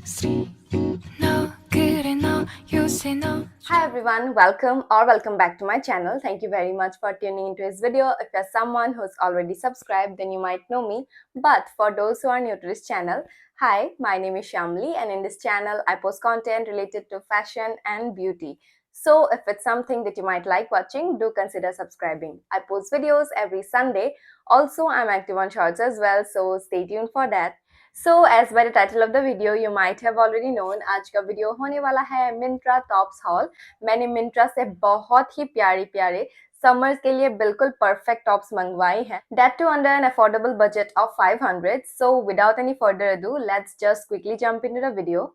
Hi everyone, welcome back to my channel. Thank you very much for tuning into this video. If you're someone who's already subscribed, then you might know me. But for those who are new to this channel, hi, my name is Shamli, and in this channel I post content related to fashion and beauty. So if it's something that you might like watching, do consider subscribing. I post videos every Sunday. Also, I'm active on shorts as well, so stay tuned for that. So as by the title of the video you might have already known, आज का video होने वाला है Myntra tops hall. मैंने मिंत्रा से बहुत ही प्यारे प्यारे समर्स के लिए बिल्कुल परफेक्ट टॉप्स मंगवाए हैं, that too under an affordable budget of 500. So without any further ado, let's just quickly jump into the video.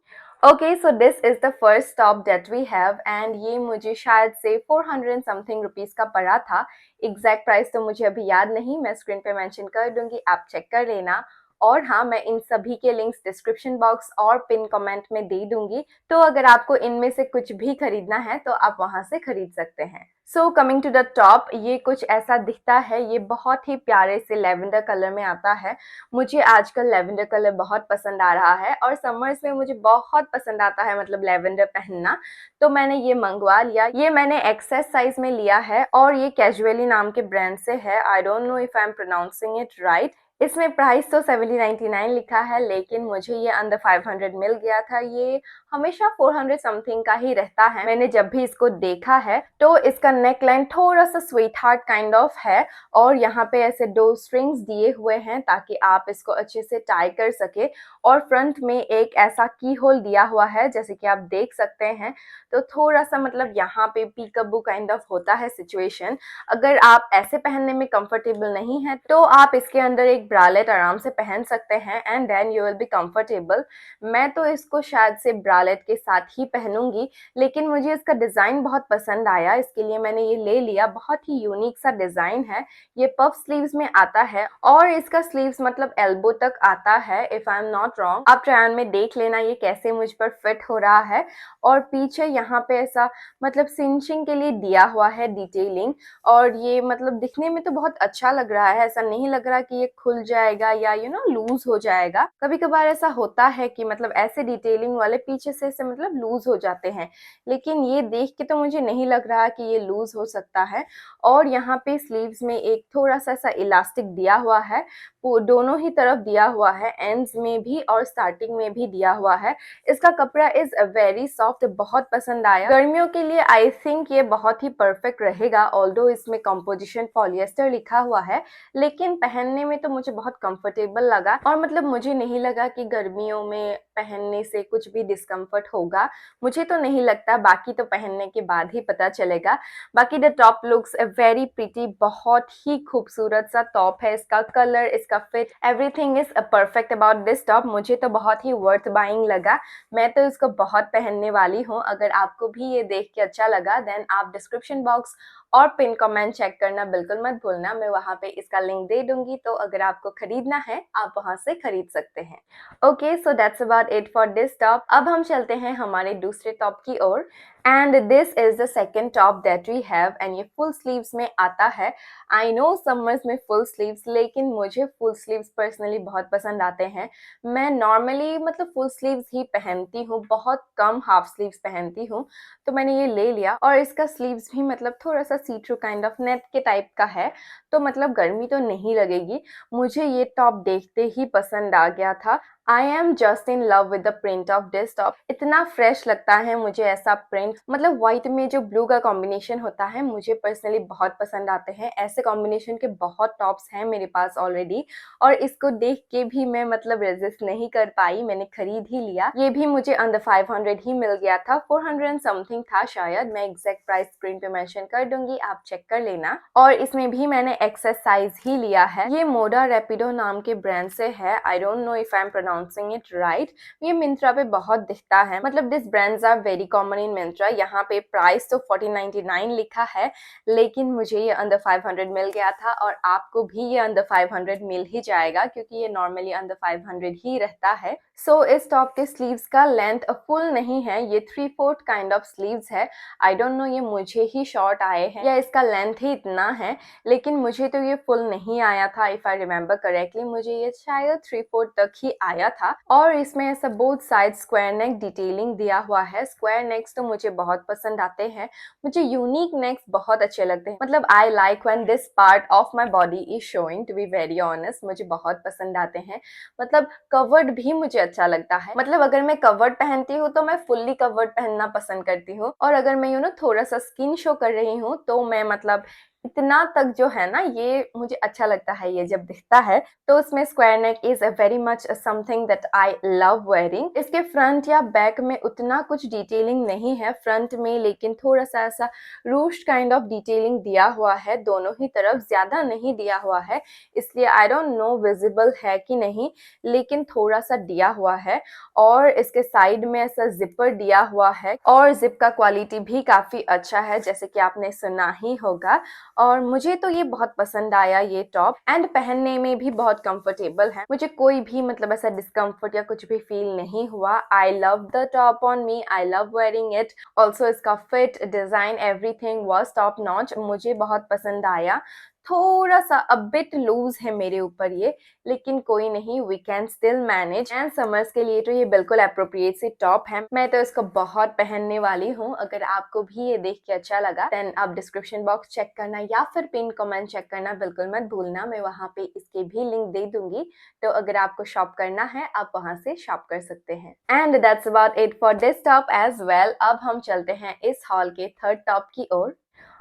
Okay, so this is the first top that we have and ये मुझे शायद से 400 something rupees का पड़ा था। Exact price तो मुझे अभी याद नहीं, मैं स्क्रीन पे मेंशन कर दूंगी, आप चेक कर लेना। और हाँ, मैं इन सभी के लिंक्स डिस्क्रिप्शन बॉक्स और पिन कमेंट में दे दूंगी, तो अगर आपको इनमें से कुछ भी खरीदना है तो आप वहां से खरीद सकते हैं। So coming to the top, ये कुछ ऐसा दिखता है। ये बहुत ही प्यारे से लेवेंडर कलर में आता है। मुझे आजकल लेवेंडर कलर बहुत पसंद आ रहा है और समर्स में मुझे बहुत पसंद आता है मतलब लेवेंडर पहनना, तो मैंने ये मंगवा लिया। ये मैंने एक्सेस साइज में लिया है और ये कैजुअली नाम के ब्रांड से है। I don't know if I am pronouncing it right. इसमें प्राइस तो 7099 लिखा है, लेकिन मुझे ये अंडर 500 मिल गया था। ये हमेशा 400 समथिंग का ही रहता है। मैंने जब भी इसको देखा है तो इसका नेक लाइन थोड़ा सा स्वीट हार्ट काइंड ऑफ है और यहाँ पे ऐसे 2 स्ट्रिंग्स दिए हुए हैं ताकि आप इसको अच्छे से टाई कर सके। और फ्रंट में एक ऐसा की होल दिया हुआ है जैसे कि आप देख सकते हैं, तो थोड़ा सा मतलब यहाँ पे पीकअबू काइंड ऑफ होता है सिचुएशन। अगर आप ऐसे पहनने में कंफर्टेबल नहीं है तो आप इसके अंदर एक ब्रालेट आराम से पहन सकते हैं and then you will be comfortable. मैं तो इसको शायद से ब्रालेट के साथ ही पहनूंगी, लेकिन मुझे इसका डिजाइन बहुत पसंद आया, इसके लिए मैंने ये ले लिया। बहुत ही यूनिक सा डिजाइन है। ये पफ स्लीव्स में आता है और इसका स्लीव्स मतलब एल्बो तक आता है if I am not wrong. आप ट्राई ऑन में देख लेना ये कैसे मुझ पर फिट हो रहा है। और पीछे यहाँ पे ऐसा मतलब सिंचिंग के लिए दिया हुआ है डिटेलिंग, और ये मतलब दिखने में तो बहुत अच्छा लग रहा है। ऐसा नहीं लग रहा कि ये खुल जाएगा या लूज हो जाएगा। कभी कभार ऐसा होता है कि मतलब ऐसे डिटेलिंग वाले पीछे से ऐसे मतलब लूज हो जाते हैं, लेकिन ये देख के तो मुझे नहीं लग रहा कि ये लूज हो सकता है। और यहाँ पे स्लीव्स में एक थोड़ा सा ऐसा इलास्टिक दिया हुआ है, वो दोनों ही तरफ दिया हुआ है, एंड्स में भी और स्टार्टिंग में भी दिया हुआ है। इसका कपड़ा इज वेरी सॉफ्ट, बहुत पसंद आया। गर्मियों के लिए आई थिंक ये बहुत ही परफेक्ट रहेगा। ऑल्दो इसमें कंपोजिशन पॉलिएस्टर लिखा हुआ है, लेकिन पहनने में तो मुझे बहुत कंफर्टेबल लगा और मतलब मुझे नहीं लगा कि गर्मियों में पहनने से कुछ भी डिस्कम्फर्ट होगा। मुझे तो नहीं लगता, बाकी तो पहनने के बाद ही पता चलेगा। बाकी the top looks very pretty, बहुत ही खूबसूरत सा टॉप है। इसका कलर, इसका fit, everything is perfect about this top. मुझे तो बहुत ही वर्थ बाइंग लगा। मैं तो इसको बहुत पहनने वाली हूँ। अगर आपको भी ये देख के अच्छा लगा देन आप डिस्क्रिप्शन बॉक्स और पिन कमेंट चेक करना बिल्कुल मत भूलना, मैं वहां पे इसका लिंक दे दूंगी, तो अगर आपको खरीदना है आप वहां से खरीद सकते हैं। Okay, so that's about it for this top. अब हम चलते हैं हमारे दूसरे टॉप की ओर, and this is the second top that we have, and ये फुल स्लीव्स में आता है। आई नो समर्स में फुल स्लीव्स, लेकिन मुझे फुल स्लीव्स पर्सनली बहुत पसंद आते हैं। मैं नॉर्मली मतलब फुल स्लीव्स ही पहनती हूँ, बहुत कम हाफ स्लीव्स पहनती हूँ, तो मैंने ये ले लिया। और इसका स्लीव्स भी मतलब थोड़ा सा सी थ्रू काइंड ऑफ नेट के टाइप का है, तो मतलब गर्मी तो नहीं लगेगी। मुझे ये टॉप देखते ही पसंद आ गया था। I am just in love with the print of this top. इतना फ्रेश लगता है मुझे ऐसा प्रिंट, मतलब व्हाइट में जो ब्लू का कॉम्बिनेशन होता है मुझे पर्सनली बहुत पसंद आते हैं। ऐसे कॉम्बिनेशन के बहुत टॉप्स हैं मेरे पास ऑलरेडी, और इसको देख के भी मैं मतलब रेजिस्ट नहीं कर पाई, मैंने खरीद ही लिया। ये भी मुझे अंडर 500 ही मिल गया था, 400 समथिंग था शायद। मैं एग्जैक्ट प्राइस स्क्रीन पे मेंशन कर दूंगी, आप चेक कर लेना। और इसमें भी मैंने एक्सेस साइज ही लिया है। ये मोडा रैपिडो नाम के ब्रांड से है। I don't know if I am pronouncing it right. ये मिंत्रा पे बहुत दिखता है, मतलब this brands are very common in Myntra. यहाँ पे प्राइस तो 4099 लिखा है, लेकिन मुझे ये अंडर 500 मिल गया था, और आपको भी ये अंडर 500 मिल ही जाएगा क्योंकि ये नॉर्मली अंडर 500 ही रहता है। सो इस टॉप के स्लीव्स का लेंथ फुल नहीं है, ये 3/4 काइंड ऑफ स्लीव्स है। आई डोंट नो ये मुझे ही शॉर्ट आए हैं या इसका लेंथ ही इतना है, लेकिन मुझे तो ये फुल नहीं आया था। इफ आई रिमेम्बर करेक्टली मुझे ये शायद 3/4 तक ही आया आया था। और इसमें ऐसा बोथ साइड स्क्वायर नेक डिटेलिंग दिया हुआ है। स्क्वायर नेक्स तो मुझे बहुत पसंद आते हैं, मुझे यूनिक नेक्स बहुत अच्छे लगते हैं। मतलब I like when this part of my body is showing, to be very honest मुझे बहुत पसंद आते हैं। मतलब कवर्ड भी मुझे अच्छा लगता है। मतलब अगर मैं कवर्ड पहनती हूँ तो मैं फुल्ली कवर्ड पहनना पसंद करती हूँ, और अगर मैं थोड़ा सा स्किन शो कर रही हूँ तो मैं मतलब इतना तक जो है ना, ये मुझे अच्छा लगता है ये जब दिखता है। तो उसमें square neck is very much something that I love wearing. इसके फ्रंट या बैक में उतना कुछ डिटेलिंग नहीं है फ्रंट में, लेकिन थोड़ा सा ऐसा रूस्ट काइंड ऑफ डिटेलिंग दिया हुआ है दोनों ही तरफ, ज्यादा नहीं दिया हुआ है, इसलिए आई डोंट नो विजिबल है कि नहीं, लेकिन थोड़ा सा दिया हुआ है। और इसके साइड में ऐसा जिपर दिया हुआ है, और जिप का क्वालिटी भी काफी अच्छा है जैसे कि आपने सुना ही होगा। और मुझे तो ये बहुत पसंद आया ये टॉप, एंड पहनने में भी बहुत कंफर्टेबल है, मुझे कोई भी मतलब ऐसा डिस्कम्फर्ट या कुछ भी फील नहीं हुआ। I love the top on me, I love wearing it. Also इसका fit, design, everything was top notch, मुझे बहुत पसंद आया। थोड़ा सा अ बिट लूज है मेरे ऊपर ये, लेकिन कोई नहीं, we can still manage. And summers के लिए तो ये बिल्कुल अप्रोप्रिएट सी टॉप है, मैं तो इसको बहुत पहनने वाली हूँ। अगर आपको भी ये देख के अच्छा लगा देन आप डिस्क्रिप्शन बॉक्स चेक करना या फिर पिन कमेंट चेक करना बिल्कुल मत भूलना, मैं वहाँ पे इसके भी लिंक दे दूंगी। तो अगर आपको शॉप करना है आप वहाँ से शॉप कर सकते हैं। And that's about it for this top as well. अब हम चलते हैं इस हॉल के थर्ड टॉप की ओर।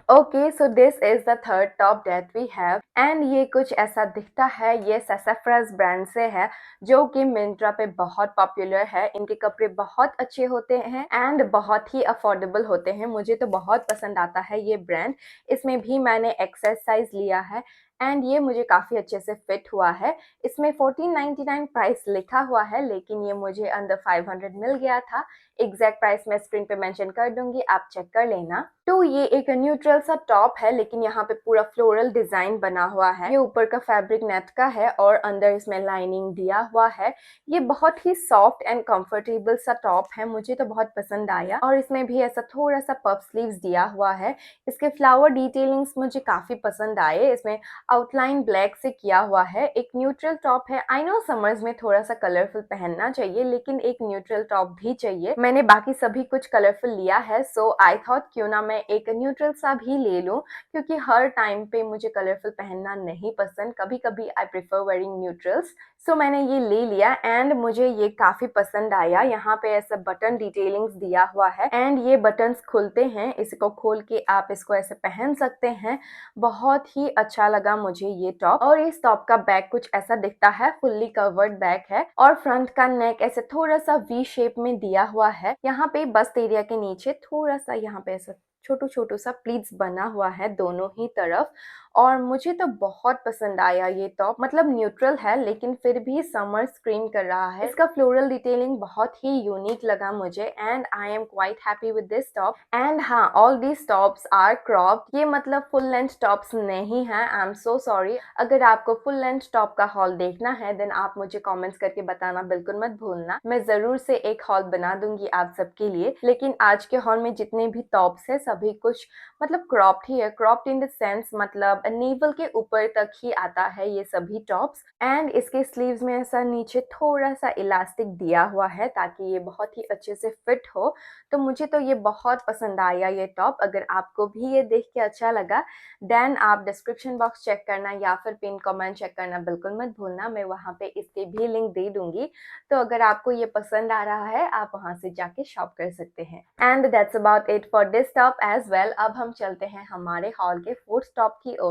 Okay, so this is the third top that we have, and ये कुछ ऐसा दिखता है। ये सैसाफ्राज ब्रांड से है, जो कि मिंत्रा पे बहुत पॉपुलर है। इनके कपड़े बहुत अच्छे होते हैं एंड बहुत ही अफोर्डेबल होते हैं, मुझे तो बहुत पसंद आता है ये ब्रांड। इसमें भी मैंने एक्सेस साइज लिया है एंड ये मुझे काफ़ी अच्छे से फिट हुआ है। इसमें 1499 प्राइस लिखा हुआ है, लेकिन ये मुझे अंडर 500 मिल गया था। एग्जैक्ट प्राइस मैं स्क्रीन पे मेंशन कर दूंगी, आप चेक कर लेना। तो ये एक न्यूट्रल सा टॉप है, लेकिन यहाँ पे पूरा फ्लोरल डिजाइन बना हुआ है। ये ऊपर का फैब्रिक नेट का है और अंदर इसमें लाइनिंग दिया हुआ है। ये बहुत ही सॉफ्ट एंड कंफर्टेबल सा टॉप है, मुझे तो बहुत पसंद आया। और इसमें भी ऐसा थोड़ा सा पफ स्लीव्स दिया हुआ है। इसके फ्लावर डिटेलिंग्स मुझे काफी पसंद आए। इसमें आउटलाइन ब्लैक से किया हुआ है। एक न्यूट्रल टॉप है, आई नो समर्स में थोड़ा सा कलरफुल पहनना चाहिए, लेकिन एक न्यूट्रल टॉप भी चाहिए। मैंने बाकी सभी कुछ कलरफुल लिया है, सो आई थॉट क्यों ना मैं एक न्यूट्रल सा भी ले लूं, क्योंकि हर टाइम पे मुझे कलरफुल पहनना नहीं पसंद, कभी कभी आई प्रेफर वेयरिंग न्यूट्रल्स। सो मैंने ये ले लिया एंड मुझे ये काफी पसंद आया। यहाँ पे ऐसा बटन डिटेलिंग्स दिया हुआ है एंड ये बटन्स खुलते हैं, इसको खोल के आप इसको ऐसे पहन सकते हैं। बहुत ही अच्छा लगा मुझे ये टॉप। और इस टॉप का बैक कुछ ऐसा दिखता है, फुल्ली कवर्ड बैक है, और फ्रंट का नेक ऐसे थोड़ा सा वी शेप में दिया हुआ है। यहाँ पे बस्ट एरिया के नीचे थोड़ा सा यहाँ पे ऐसा छोटू छोटू सा प्लीट्स बना हुआ है दोनों ही तरफ। और मुझे तो बहुत पसंद आया ये टॉप, मतलब न्यूट्रल है लेकिन फिर भी समर स्क्रीम कर रहा है। इसका फ्लोरल डिटेलिंग बहुत ही यूनिक लगा मुझे and I am quite happy with this top. And हाँ, all these tops are cropped, ये मतलब फुल लेंथ टॉप्स नहीं है, आई एम सो सॉरी। अगर आपको फुल लेंथ टॉप का हॉल देखना है देन आप मुझे कमेंट्स करके बताना बिल्कुल मत भूलना, मैं जरूर से एक हॉल बना दूंगी आप सबके लिए। लेकिन आज के हॉल में जितने भी टॉप्स है सभी कुछ मतलब क्रॉप्ड ही है। क्रॉप्ड इन द सेंस मतलब नेवल के ऊपर तक ही आता है ये सभी टॉप्स। एंड इसके स्लीव्स में ऐसा नीचे थोड़ा सा इलास्टिक दिया हुआ है ताकि ये बहुत ही अच्छे से फिट हो। तो मुझे तो ये बहुत पसंद आया ये टॉप। अगर आपको भी ये देख के अच्छा लगा देन आप डिस्क्रिप्शन बॉक्स चेक करना या फिर पिन कमेंट चेक करना बिल्कुल मत भूलना, मैं वहाँ पे इसके भी लिंक दे दूंगी। तो अगर आपको ये पसंद आ रहा है आप वहाँ से जाके शॉप कर सकते हैं। And that's about it for this top as well. अब हम चलते हैं हमारे हॉल के फोर्थ टॉप की ओर।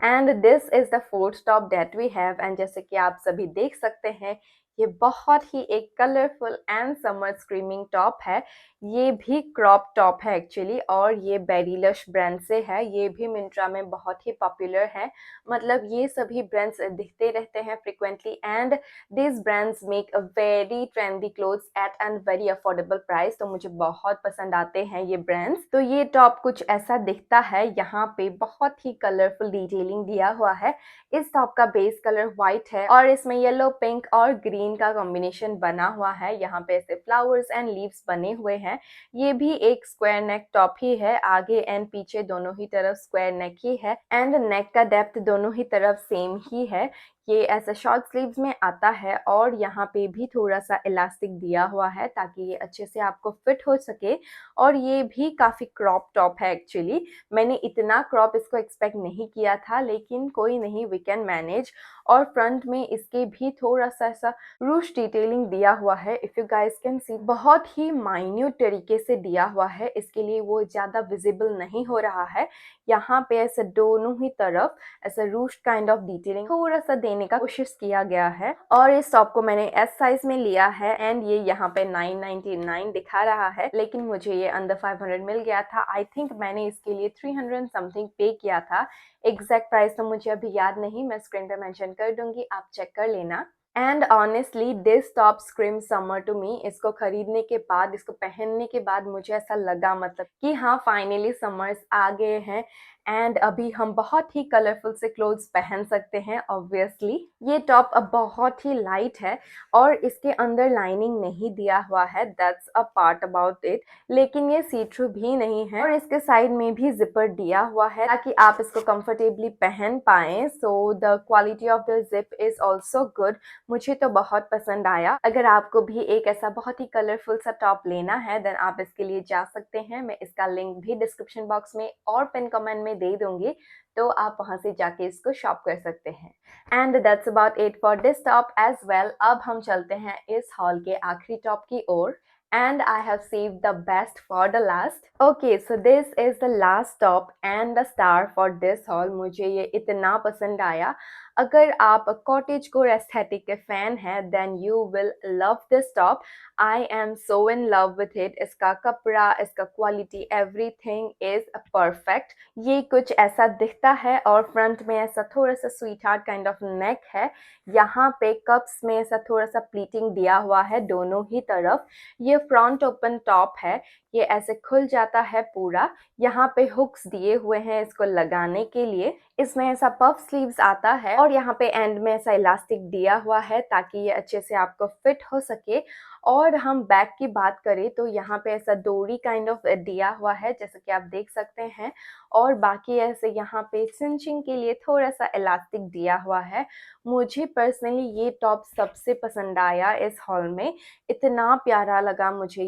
And this is the fourth top that we have, and जैसे कि आप सभी देख सकते हैं ये बहुत ही एक colourful and summer screaming top है। ये भी क्रॉप टॉप है एक्चुअली, और ये बेरीलश ब्रांड से है। ये भी मिंत्रा में बहुत ही पॉपुलर है, मतलब ये सभी ब्रांड्स दिखते रहते हैं frequently and this brands make a very trendy clothes at and very affordable price. तो मुझे बहुत पसंद आते हैं ये ब्रांड्स। तो ये टॉप कुछ ऐसा दिखता है, यहाँ पे बहुत ही कलरफुल डिटेलिंग दिया हुआ है। इस टॉप का बेस कलर व्हाइट है और इसमें येलो, पिंक और ग्रीन का कॉम्बिनेशन बना हुआ है। यहाँ पे ऐसे फ्लावर्स एंड लीव्स बने हुए हैं। ये भी एक स्क्वायर नेक टॉप ही है, आगे एंड पीछे दोनों ही तरफ स्क्वायर नेक ही है एंड नेक का डेप्थ दोनों ही तरफ सेम ही है। ये ऐसा शॉर्ट स्लीव्स में आता है और यहाँ पे भी थोड़ा सा इलास्टिक दिया हुआ है ताकि ये अच्छे से आपको फिट हो सके। और ये भी काफ़ी क्रॉप टॉप है एक्चुअली। मैंने इतना क्रॉप इसको एक्सपेक्ट नहीं किया था, लेकिन कोई नहीं, वी कैन मैनेज। और फ्रंट में इसके भी थोड़ा सा ऐसा रूश डिटेलिंग दिया हुआ है, if you guys can see, बहुत ही माइन्यूट तरीके से दिया हुआ है, इसके लिए वो ज़्यादा विजिबल नहीं हो रहा है। यहाँ पे ऐसे दोनों ही तरफ ऐसा रूश काइंड ऑफ डिटेलिंग थोड़ा सा देने का कोशिश किया गया है। और इस टॉप को मैंने एस साइज में लिया है एंड ये यहाँ पे 999 दिखा रहा है, लेकिन मुझे ये अंडर 500 मिल गया था। आई थिंक मैंने इसके लिए 300 समथिंग पे किया था। एग्जैक्ट प्राइस तो मुझे अभी याद नहीं, मैं स्क्रीन पे मेंशन कर दूंगी, आप चेक कर लेना। And honestly this top scream summer to me. इसको खरीदने के बाद, इसको पहनने के बाद मुझे ऐसा लगा मतलब कि हाँ, फाइनली समर्स आ गए हैं एंड अभी हम बहुत ही कलरफुल से क्लोथ्स पहन सकते हैं। ऑब्वियसली ये टॉप अब बहुत ही लाइट है और इसके अंदर लाइनिंग नहीं दिया हुआ है, that's a part about it. लेकिन ये सी थ्रू भी नहीं है और इसके साइड में भी जिपर दिया हुआ है ताकि आप इसको कंफर्टेबली पहन पाएं। So the quality of the zip is also good. मुझे तो बहुत पसंद आया। अगर आपको भी एक ऐसा बहुत ही कलरफुल सा टॉप लेना है देन आप इसके लिए जा सकते हैं। मैं इसका लिंक भी डिस्क्रिप्शन बॉक्स में और पिन कमेंट में दे दूंगी, तो आप वहां से जाके इसको शॉप कर सकते हैं। And that's about it for this top as well. अब हम चलते हैं इस हॉल के आखिरी टॉप की ओर। And I have saved the best for the last. Okay, so this is the last top and the star for this haul. मुझे ये इतना पसंद आया। अगर आप कॉटेज कोर एस्थेटिक के फैन हैं then you will love this top. I am so in love with it. इसका कपड़ा, इसका क्वालिटी, एवरीथिंग इज परफेक्ट। ये कुछ ऐसा दिखता है और फ्रंट में ऐसा थोड़ा सा sweet heart kind of neck है। यहाँ पे कप्स में ऐसा थोड़ा सा प्लीटिंग दिया हुआ है दोनों ही तरफ। ये फ्रंट ओपन टॉप है, ये ऐसे खुल जाता है पूरा। यहाँ पे हुक्स दिए हुए हैं इसको लगाने के लिए। इसमें ऐसा पफ स्लीव्स आता है और यहाँ पे एंड में ऐसा इलास्टिक दिया हुआ है ताकि ये अच्छे से आपको फिट हो सके। और हम बैक की बात करें तो यहाँ पे ऐसा डोरी काइंड ऑफ दिया हुआ है जैसा कि आप देख सकते हैं। और बाकी ऐसे यहाँ पे सिंचिंग के लिए थोड़ा सा इलास्टिक दिया हुआ है। मुझे पर्सनली ये टॉप सबसे पसंद आया इस हॉल में, इतना प्यारा लगा मुझे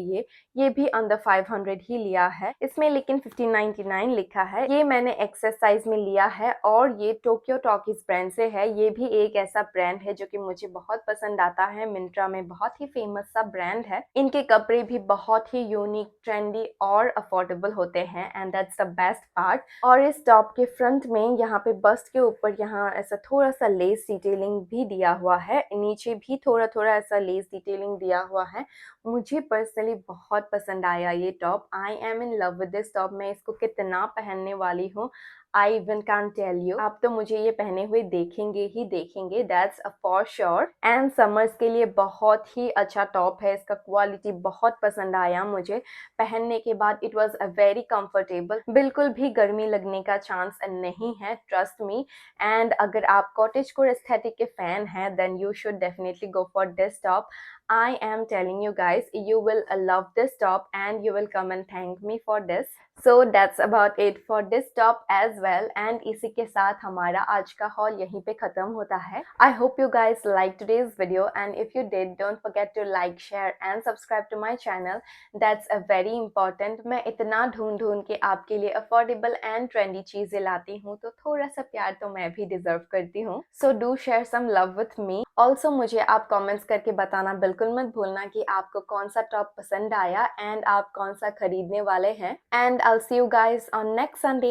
ये भी अंडर 500 ही लिया है इसमें, लेकिन 1599 लिखा है। ये मैंने एक्सेस साइज में लिया है और ये टोक्यो टॉकीज ब्रांड से है। ये भी एक ऐसा ब्रांड है जो कि मुझे बहुत पसंद आता है, मिंत्रा में बहुत ही फेमस सा ब्रांड है। इनके कपड़े भी बहुत ही यूनिक, ट्रेंडी और अफोर्डेबल होते हैं and that's the best part. और इस टॉप के फ्रंट में यहाँ पे बस्ट के ऊपर यहाँ ऐसा थोड़ा सा लेस डिटेलिंग भी दिया हुआ है, नीचे भी थोड़ा थोड़ा ऐसा लेस डिटेलिंग दिया हुआ है। मुझे पर्सनली बहुत पसंद आया ये top. I am in love with this top. मैं इसको कितना पहनने वाली हूँ I even can tell you. आप तो मुझे ये पहने हुए देखेंगे ही देखेंगे, that's a for sure. And summers के लिए बहुत ही अच्छा टॉप है, इसका क्वालिटी बहुत पसंद आया मुझे। पहनने के बाद it was a very comfortable, बिल्कुल भी गर्मी लगने का चांस नहीं है, ट्रस्ट मी। एंड अगर आप कॉटेज कोर एस्थेटिक के फैन हैं then you should definitely go for this top. I am telling you guys, you will love this top and you will come and thank me for this. So that's about it for this top as well. And इसी के साथ हमारा आज का haul यहीं पे खत्म होता है। I hope you guys liked today's video and if you did, don't forget to like, share and subscribe to my channel. That's a very important. मैं इतना ढूंढ के आपके लिए affordable and trendy चीजें लाती हूँ तो थोड़ा सा प्यार तो मैं भी deserve करती हूँ। So do share some love with me. Also मुझे आप comments करके बताना बिल्कुल मत भूलना कि आपको कौन सा टॉप पसंद आया एंड आप कौन सा खरीदने वाले हैं। And I'll see you guys on next Sunday.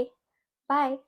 Bye.